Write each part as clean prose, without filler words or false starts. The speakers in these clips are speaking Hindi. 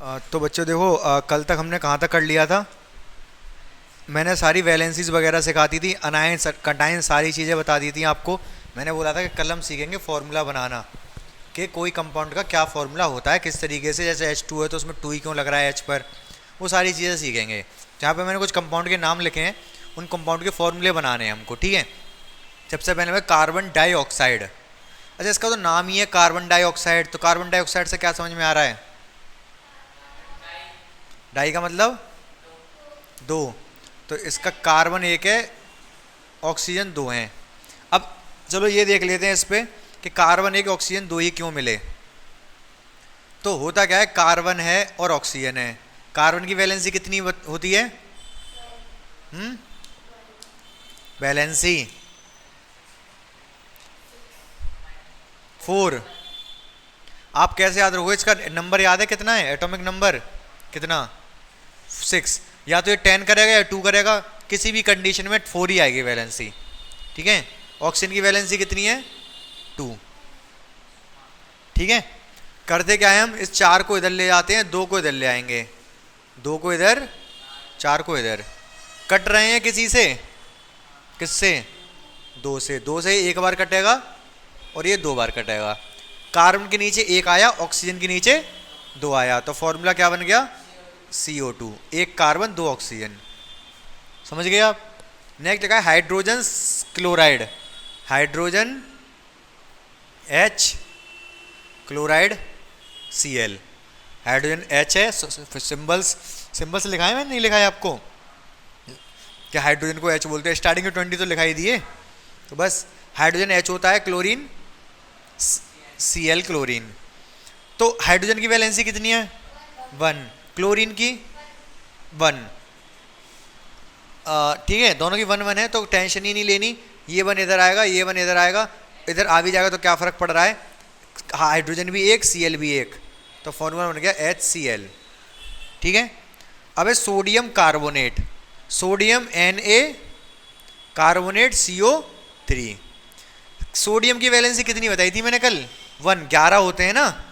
तो बच्चों देखो, कल तक हमने कहाँ तक कर लिया था। मैंने सारी वैलेंसीज वगैरह सिखाती थी, अनायन कटायन सारी चीज़ें बता दी थी आपको। मैंने बोला था कि कल हम सीखेंगे फार्मूला बनाना कि कोई कंपाउंड का क्या फार्मूला होता है, किस तरीके से। जैसे H2 है तो उसमें 2 ही क्यों लग रहा है H पर, वो सारी चीज़ें सीखेंगे। जहाँ पे मैंने कुछ कंपाउंड के नाम लिखे हैं, उन कंपाउंड के फॉर्मूले बनाने हैं हमको, ठीक है। सबसे पहले मैं कार्बन डाइऑक्साइड। अच्छा, इसका तो नाम ही है कार्बन डाइऑक्साइड, तो कार्बन डाइऑक्साइड से क्या समझ में आ रहा है? डाई का मतलब दो, तो इसका कार्बन एक है, ऑक्सीजन दो हैं। अब चलो ये देख लेते हैं इस पे कि कार्बन एक ऑक्सीजन दो ही क्यों मिले। तो होता क्या है, कार्बन है और ऑक्सीजन है। कार्बन की वैलेंसी कितनी होती है? वैलेंसी 4। आप कैसे याद रखोगे? इसका नंबर याद है कितना है? एटॉमिक नंबर कितना? 6। या तो ये 10 करेगा या 2 करेगा, किसी भी कंडीशन में 4 ही आएगी वैलेंसी, ठीक है। ऑक्सीजन की वैलेंसी कितनी है? 2, ठीक है। करते क्या है, हम इस 4 को इधर ले जाते हैं, 2 को इधर ले आएंगे, 2 को इधर, 4 को इधर। कट रहे हैं किसी से? किससे? 2 से। 2 से एक बार कटेगा और ये 2 बार कटेगा। कार्बन के नीचे 1 आया, ऑक्सीजन के नीचे 2 आया, तो फॉर्मूला क्या बन गया? CO2। 1 carbon 2 oxygen. समझ गए आप? नेक्स्ट लिखा है hydrogen chloride. Hydrogen H, chloride Cl। Hydrogen H है, सिंबल्स लिखा है, मैंने नहीं लिखा है आपको क्या? हाइड्रोजन को H बोलते हैं, स्टार्टिंग में 20 तो लिखाई दिए। तो बस हाइड्रोजन H होता है, क्लोरीन Cl, क्लोरीन। तो हाइड्रोजन की वैलेंसी कितनी है? 1। क्लोरीन की 1, ठीक है। दोनों की 1 1 है, तो टेंशन ही नहीं लेनी। ये 1 इधर आएगा, ये 1 इधर आएगा, इधर आ भी जाएगा तो क्या फ़र्क पड़ रहा है? हाइड्रोजन भी 1, Cl भी 1, तो फॉर्मूला बन गया HCl, ठीक है। अब है sodium carbonate. Sodium Na, carbonate CO3। Sodium की वैलेंसी कितनी बताई थी मैंने कल? 1। 11 होते हैं ना,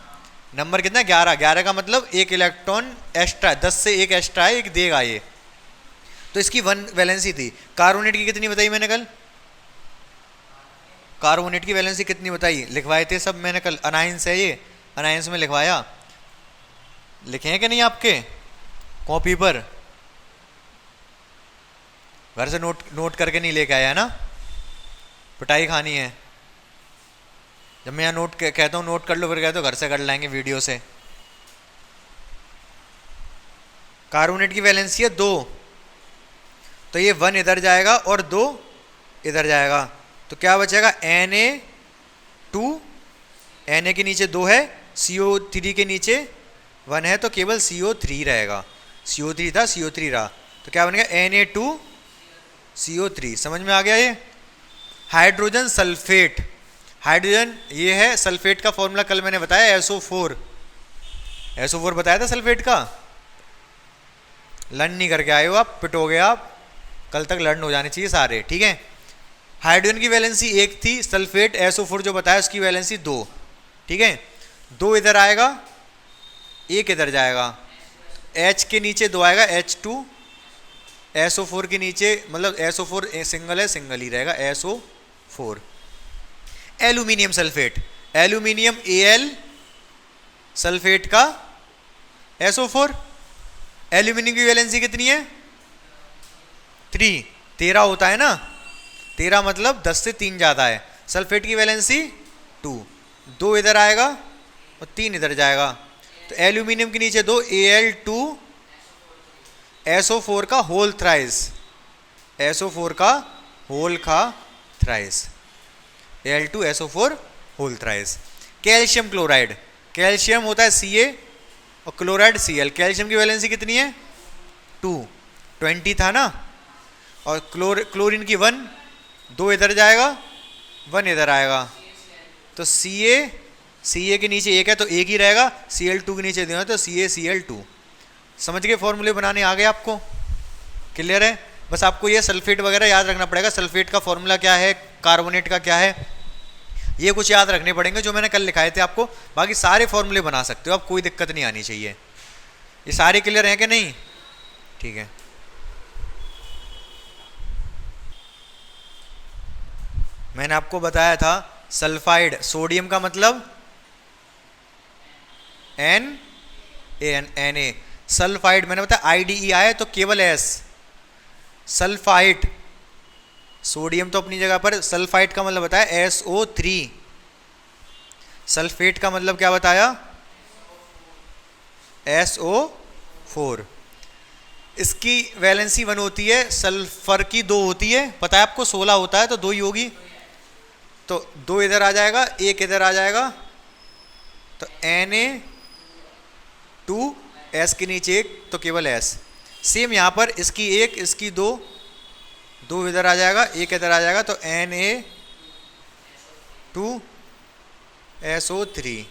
नंबर कितना? 11। 11 का मतलब 1 इलेक्ट्रॉन एक्स्ट्रा, 10 से 1 एक्स्ट्रा है, एक देगा ये, तो इसकी 1 वैलेंसी थी। कार्बोनेट की कितनी बताई मैंने कल? कार्बोनेट की वैलेंसी कितनी बताई? लिखवाए थे सब मैंने कल, अनाइंस है ये, अनाइंस में लिखवाया। लिखे हैं कि नहीं आपके कॉपी पर? घर से नोट करके नहीं लेके आया है ना? पिटाई खानी है। जब मैं यहाँ नोट कहता हूँ नोट कर लो, फिर कहते हो घर से कर लाएंगे वीडियो से। कार्बोनेट की वैलेंसी है 2, तो ये 1 इधर जाएगा और 2 इधर जाएगा, तो क्या बचेगा? Na2। Na के नीचे 2 है, CO3 के नीचे 1 है, तो केवल CO3 रहेगा। CO3 था, CO3 रहा, तो क्या बनेगा? Na2CO3। समझ में आ गया ये? Hydrogen sulphate. हाइड्रोजन ये है, सल्फेट का फॉर्मूला कल मैंने बताया SO4। SO4 बताया था सल्फेट का। लर्न नहीं करके आए हो आप, पिटोगे आप। कल तक लर्न हो जाने चाहिए सारे, ठीक है। हाइड्रोजन की वैलेंसी 1 थी, सल्फेट SO4 जो बताया उसकी वैलेंसी 2, ठीक है। 2 इधर आएगा, 1 इधर जाएगा, H के नीचे 2 आएगा, H2। SO4 के नीचे, मतलब SO4 सिंगल है, सिंगल ही रहेगा, SO4। Aluminium sulphate. Aluminium Al, sulphate का SO4। एल्यूमिनियम की वैलेंसी कितनी है? 3। 13 होता है ना, 13 मतलब 10 से 3 ज़्यादा है। सल्फेट की वैलेंसी 2। 2 इधर आएगा और 3 इधर जाएगा, तो एल्यूमिनियम के नीचे 2, Al2 SO4 का होल थ्राइस। SO4 का होल का thrice, Al2 SO4 whole thrice. Calcium chloride. Calcium होता है Ca और क्लोराइड Cl। कैल्शियम की वैलेंसी कितनी है? 2। 20 था ना, और क्लोरीन की 1। 2 इधर जाएगा, 1 इधर आएगा, तो Ca के नीचे 1 है तो 1 ही रहेगा, Cl2 के नीचे 2 है तो CaCl2। समझ गए? फॉर्मूले बनाने आ गए आपको? क्लियर है? बस आपको ये सल्फेट वगैरह याद रखना पड़ेगा। सल्फेट का फॉर्मूला क्या है, कार्बोनेट का क्या है, ये कुछ याद रखने पड़ेंगे जो मैंने कल लिखाए थे आपको। बाकी सारे फॉर्मूले बना सकते हो आप, कोई दिक्कत नहीं आनी चाहिए। ये सारे क्लियर हैं कि नहीं? ठीक है, मैंने आपको बताया था सल्फाइड, सोडियम का मतलब एन एन ए, सल्फाइड मैंने बताया IDE आए तो केवल एस, सल्फाइड सोडियम तो अपनी जगह पर, सल्फाइड का मतलब बताया SO3, सल्फेट का मतलब क्या बताया? SO4। इसकी वैलेंसी 1 होती है, सल्फर की 2 होती है, पता है आपको 16 होता है तो 2 ही होगी, तो 2 इधर आ जाएगा, 1 इधर आ जाएगा, तो Na2, S के नीचे 1 तो केवल S। सेम यहाँ पर इसकी 1 इसकी 2, 2 इधर आ जाएगा, 1 इधर आ जाएगा, तो Na2SO3,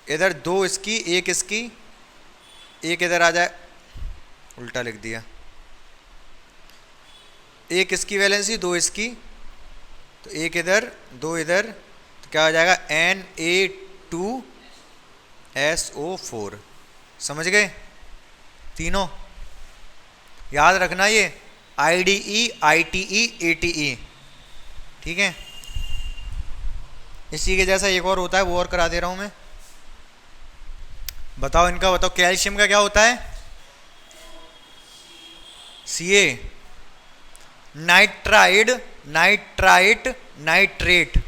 इधर 2 इसकी 1 इसकी, 1 इधर आ जाए, उल्टा लिख दिया, 1 इसकी वैलेंसी 2 इसकी, तो 1 इधर 2 इधर, तो क्या हो जाएगा Na2SO4। समझ गए? तीनों याद रखना, ये IDE ITE ATE, ठीक है। इसी के जैसा एक और होता है, वो और करा दे रहा हूं मैं। बताओ इनका, बताओ कैल्शियम का क्या होता है? Ca, नाइट्राइड, नाइट्राइट, नाइट्रेट,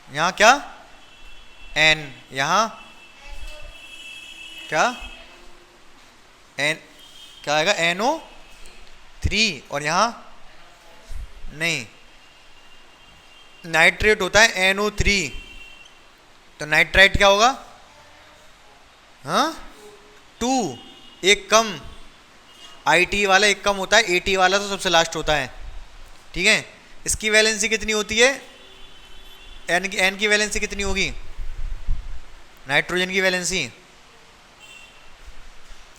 यहां क्या N, यहां क्या N, क्या आएगा NO3, और यहां नहीं, नाइट्रेट होता है NO3, तो नाइट्राइट क्या होगा? हाँ 2, एक कम, IT वाला एक कम होता है, AT वाला तो सबसे लास्ट होता है, ठीक है। इसकी वैलेंसी कितनी होती है? N की वैलेंसी कितनी होगी? नाइट्रोजन की वैलेंसी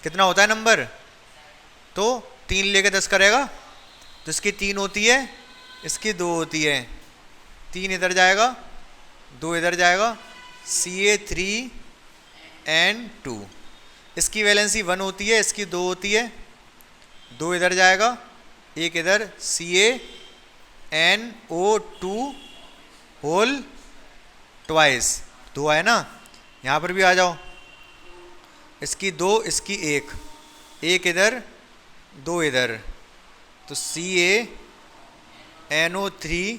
कितना होता है नंबर? तो 3 लेके 10 करेगा, तो इसकी 3 होती है, इसकी 2 होती है, 3 इधर जाएगा, 2 इधर जाएगा, Ca3N2, इसकी वैलेंसी 1 होती है, इसकी 2 होती है, 2 इधर जाएगा, 1 इधर, CaNO2 होल ट्वाइस, 2 आए ना, यहाँ पर भी आ जाओ, इसकी 2 इसकी 1, 1 इधर 2 इधर, तो CaNO3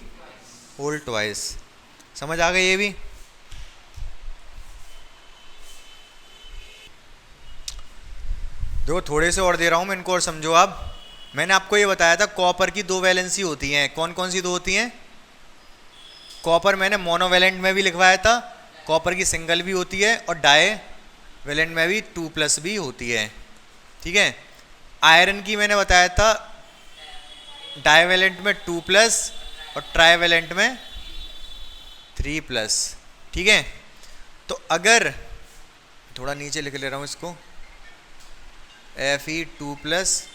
होल ट्वाइस। समझ आ गई ये भी? देखो थोड़े से और दे रहा हूं मैं, इनको और समझो आप। मैंने आपको ये बताया था कॉपर की 2 वैलेंसी होती हैं, कौन कौन सी 2 होती हैं? कॉपर मैंने मोनोवैलेंट में भी लिखवाया था, कॉपर की सिंगल भी होती है, और डाई वैलेंट में भी 2+ भी होती है, ठीक है। आयरन की मैंने बताया था डाईवैलेंट में 2+ और ट्राईवैलेंट में 3+, ठीक है। तो अगर थोड़ा नीचे लिख ले रहा हूं इसको, Fe2+,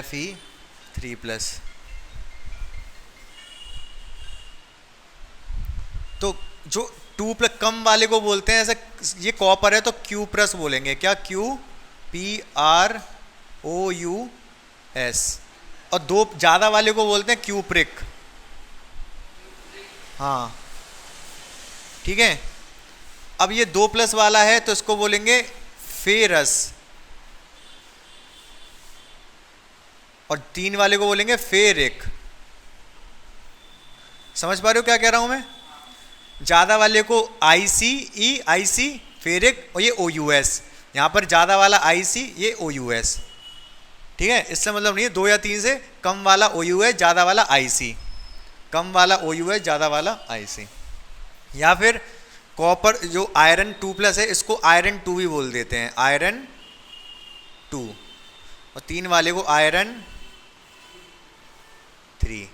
Fe3+, तो जो 2+ कम वाले को बोलते हैं, ऐसा ये कॉपर है तो Q+ बोलेंगे, क्या QPROUS, और 2 ज्यादा वाले को बोलते हैं क्यूप्रिक, हाँ ठीक है। अब ये 2+ वाला है तो इसको बोलेंगे फेरस, और 3 वाले को बोलेंगे फेरिक। समझ पा रहे हो क्या कह रहा हूं मैं? ज्यादा वाले को IC फेरिक, और ये OUS, यहां पर ज्यादा वाला IC, ये OUS, ठीक है। इससे मतलब नहीं है 2 या 3 से कम वाला OUS, ज्यादा वाला IC, कम वाला OUS, ज्यादा वाला IC। या फिर कॉपर जो आयरन 2+ है, इसको आयरन 2 भी बोल देते हैं, आयरन 2, और 3 वाले को आयरन 3।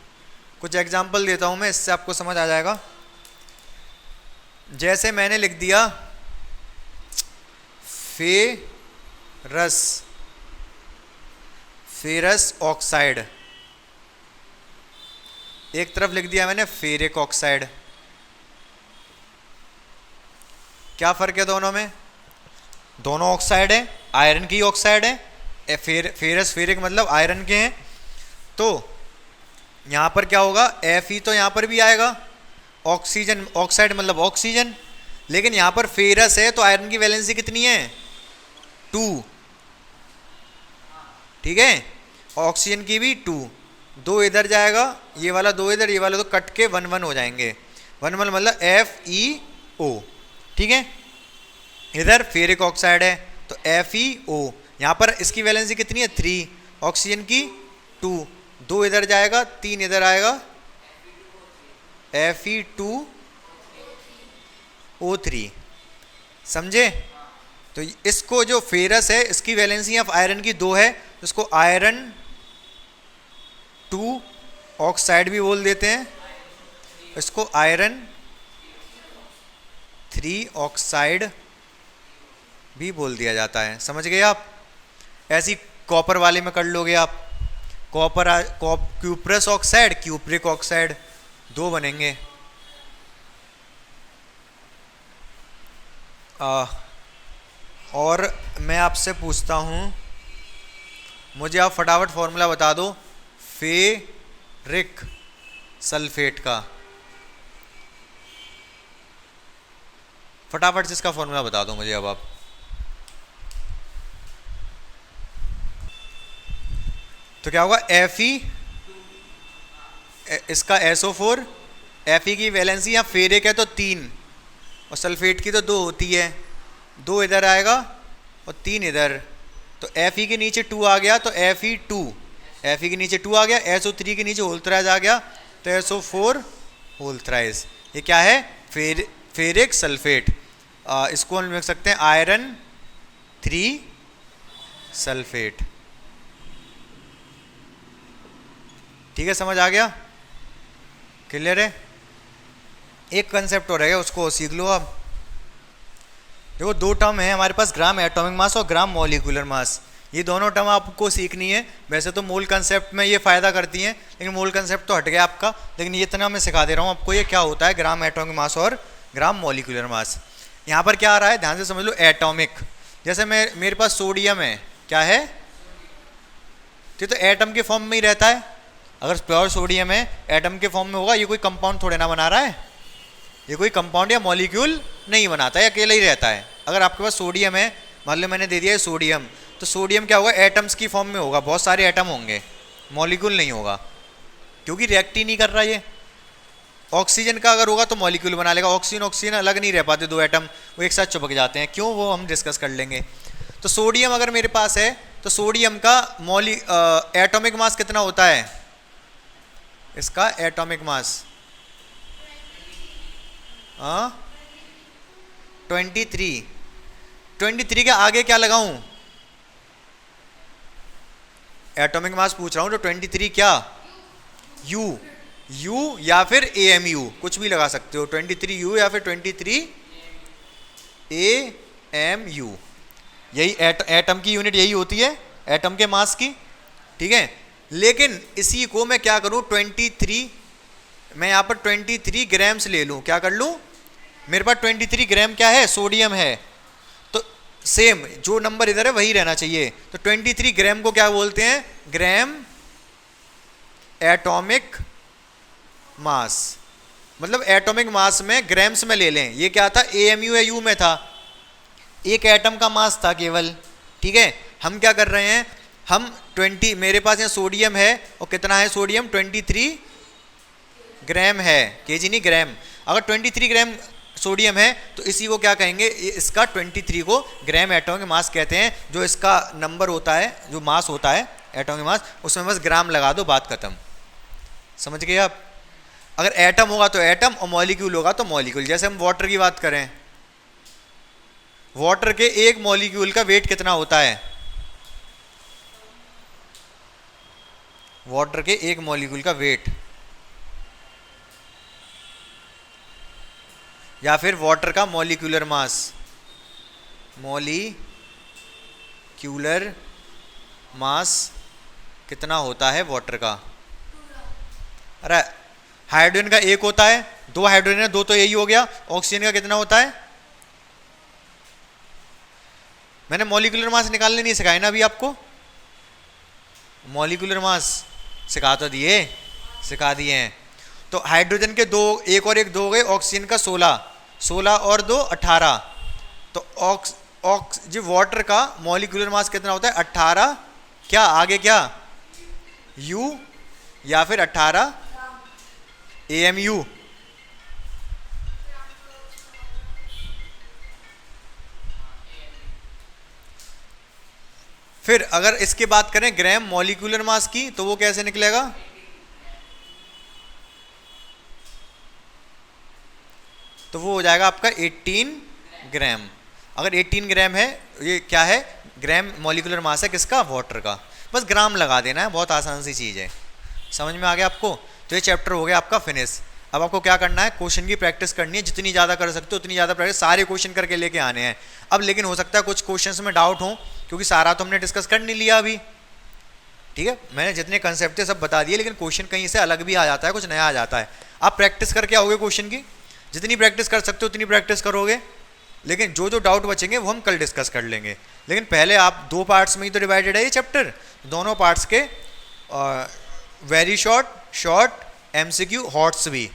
कुछ एग्जाम्पल देता हूं मैं, इससे आपको समझ आ जाएगा। जैसे मैंने लिख दिया फेरस ऑक्साइड, एक तरफ लिख दिया मैंने फेरिक ऑक्साइड, क्या फ़र्क है दोनों में? दोनों ऑक्साइड है, आयरन की ऑक्साइड है, फेरस फेरिक मतलब आयरन के हैं। तो यहाँ पर क्या होगा, Fe तो यहाँ पर भी आएगा, ऑक्सीजन ऑक्साइड मतलब ऑक्सीजन, लेकिन यहाँ पर फेरस है तो आयरन की वैलेंसी कितनी है? 2, ठीक है, ऑक्सीजन की भी 2, 2 इधर जाएगा, ये वाला 2 इधर, ये वाला तो कट के 1 1 हो जाएंगे, 1 1 मतलब FeO, ठीक है। इधर फेरिक ऑक्साइड है तो FeO, यहाँ पर इसकी वैलेंसी कितनी है? 3, ऑक्सीजन की 2, 2 इधर जाएगा, 3 इधर आएगा, Fe2O3, समझे? तो इसको जो फेरस है इसकी वैलेंसी ऑफ आयरन की 2 है, इसको आयरन 2 ऑक्साइड भी बोल देते हैं, इसको आयरन 3 ऑक्साइड भी बोल दिया जाता है। समझ गए आप? ऐसी कॉपर वाले में कर लोगे आप, क्यूप्रस ऑक्साइड, क्यूप्रिक ऑक्साइड, 2 बनेंगे। और मैं आपसे पूछता हूँ, मुझे आप फटाफट फॉर्मूला बता दो फेरिक सल्फेट का, फटाफट से इसका फॉर्मूला बता दो मुझे अब आप। तो क्या होगा? Fe, इसका SO4, Fe की वैलेंसी यहाँ फेरिक है तो 3 और सल्फेट की तो 2 होती है, 2 इधर आएगा और 3 इधर, तो Fe के नीचे 2 आ गया तो Fe2, Fe के नीचे 2 आ गया, SO3 के नीचे होल थ्राइज आ गया तो SO4 होल थ्राइज। ये क्या है? Ferric sulphate. इसको हम लिख सकते हैं आयरन 3 सल्फेट। ठीक है, समझ आ गया? क्लियर है? एक कंसेप्ट हो रहेगा, उसको सीख लो आप। देखो 2 टर्म है हमारे पास, ग्राम एटॉमिक मास और ग्राम मॉलिक्यूलर मास, ये दोनों टर्म आपको सीखनी है। वैसे तो मोल कंसेप्ट में ये फ़ायदा करती हैं, लेकिन मोल कंसेप्ट तो हट गया आपका, लेकिन ये इतना मैं सिखा दे रहा हूँ आपको ये क्या होता है ग्राम एटॉमिक मास और ग्राम मॉलिक्यूलर मास। यहाँ पर क्या आ रहा है, ध्यान से समझ लो। एटॉमिक, जैसे मेरे पास सोडियम है, क्या है? ये तो एटम के फॉर्म में ही रहता है। अगर प्योर सोडियम है एटम के फॉर्म में होगा, ये कोई कंपाउंड थोड़े ना बना रहा है, ये कोई कंपाउंड या मॉलिक्यूल नहीं बनाता है, अकेला ही रहता है। अगर आपके पास सोडियम है, मान लो मैंने दे दिया है सोडियम, तो सोडियम क्या होगा? एटम्स की फॉर्म में होगा, बहुत सारे एटम होंगे, मॉलिक्यूल नहीं होगा, क्योंकि रिएक्ट ही नहीं कर रहा ये। ऑक्सीजन का अगर होगा तो मॉलिक्यूल बना लेगा, ऑक्सीजन ऑक्सीजन अलग नहीं रह पाते, 2 एटम वो एक साथ चिपक जाते हैं, क्यों? वो हम डिस्कस कर लेंगे। तो सोडियम अगर मेरे पास है तो सोडियम का एटॉमिक मास कितना होता है? इसका एटॉमिक मास 23 के आगे क्या लगाऊं? एटॉमिक मास पूछ रहा हूं, तो 23 क्या? U या फिर AMU, कुछ भी लगा सकते हो, 23U या फिर 23 AMU, यही एटम की यूनिट यही होती है एटम के मास की, ठीक है। लेकिन इसी को मैं क्या करूं, 23, मैं यहाँ पर 23 ग्राम्स ले लूं, क्या कर लूं? मेरे पास 23 ग्राम क्या है? सोडियम है, तो सेम जो नंबर इधर है वही रहना चाहिए। तो 23 ग्राम को क्या बोलते हैं? ग्राम एटॉमिक मास, मतलब एटॉमिक मास में ग्राम्स में ले लें। ये क्या था? AMU या U में था, एक एटम का मास था केवल, ठीक है। हम क्या कर रहे हैं, हम 20, मेरे पास यहाँ सोडियम है और कितना है सोडियम? 23 ग्राम है, केजी नहीं ग्राम। अगर 23 ग्राम सोडियम है तो इसी को क्या कहेंगे? इसका 23 को ग्राम एटॉमिक मास कहते हैं। जो इसका नंबर होता है, जो मास होता है एटॉमिक मास, उसमें बस ग्राम लगा दो, बात खत्म। समझ गए आप? अगर एटम होगा तो एटम और मॉलिक्यूल होगा तो मॉलिक्यूल। जैसे हम वाटर की बात करें, वाटर के एक मॉलिक्यूल का वेट कितना होता है? वाटर के एक मॉलिक्यूल का वेट, या फिर वाटर का मॉलिक्यूलर मास, मॉलिक्यूलर मास कितना होता है वाटर का? अरे हाइड्रोजन का एक होता है, 2 हाइड्रोजन है, 2 तो यही हो गया। ऑक्सीजन का कितना होता है? मैंने मॉलिक्यूलर मास निकालने नहीं सिखाया ना अभी आपको, मॉलिक्यूलर मास सिखा तो दिए, सिखा दिए हैं। तो हाइड्रोजन के 2, एक और एक 2 हो गए, ऑक्सीजन का 16, 16 और 2 18। तो जो वाटर का मॉलिक्यूलर मास कितना होता है 18, क्या आगे क्या U या फिर 18 AMU। फिर अगर इसकी बात करें ग्राम मॉलिक्यूलर मास की, तो वो कैसे निकलेगा, तो वो हो जाएगा आपका 18 ग्राम। अगर 18 ग्राम है, ये क्या है, ग्राम मॉलिक्यूलर मास है किसका, वाटर का। बस ग्राम लगा देना है, बहुत आसान सी चीज़ है। समझ में आ गया आपको। तो ये चैप्टर हो गया आपका फिनिश। अब आपको क्या करना है, क्वेश्चन की प्रैक्टिस करनी है, जितनी ज़्यादा कर सकते हो उतनी ज़्यादा प्रैक्टिस, सारे क्वेश्चन करके लेके आने हैं। अब लेकिन हो सकता है कुछ क्वेश्चंस में डाउट हो, क्योंकि सारा तो हमने डिस्कस कर नहीं लिया अभी, ठीक है। मैंने जितने कंसेप्ट थे सब बता दिए, लेकिन क्वेश्चन कहीं से अलग भी आ जाता है, कुछ नया आ जाता है। आप प्रैक्टिस करके आओगे क्वेश्चन की, जितनी प्रैक्टिस कर सकते हो उतनी प्रैक्टिस करोगे, लेकिन जो जो डाउट बचेंगे वो हम कल डिस्कस कर लेंगे। लेकिन पहले आप 2 पार्ट्स में ही तो डिवाइडेड है ये चैप्टर, दोनों पार्ट्स के very short, short, MCQ, hots भी,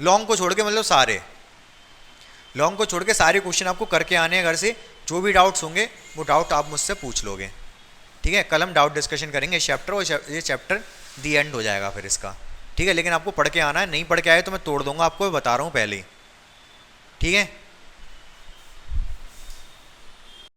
लॉन्ग को छोड़ के, मतलब सारे लॉन्ग को छोड़ के सारे क्वेश्चन आपको करके आने हैं घर से। जो भी डाउट्स होंगे वो डाउट आप मुझसे पूछ लोगे, ठीक है। कल हम डाउट डिस्कशन करेंगे इस चैप्टर, और ये चैप्टर दी एंड हो जाएगा फिर इसका, ठीक है। लेकिन आपको पढ़ के आना है, नहीं पढ़ के आए तो मैं तोड़ दूंगा आपको, बता रहा हूँ पहले ही, ठीक है।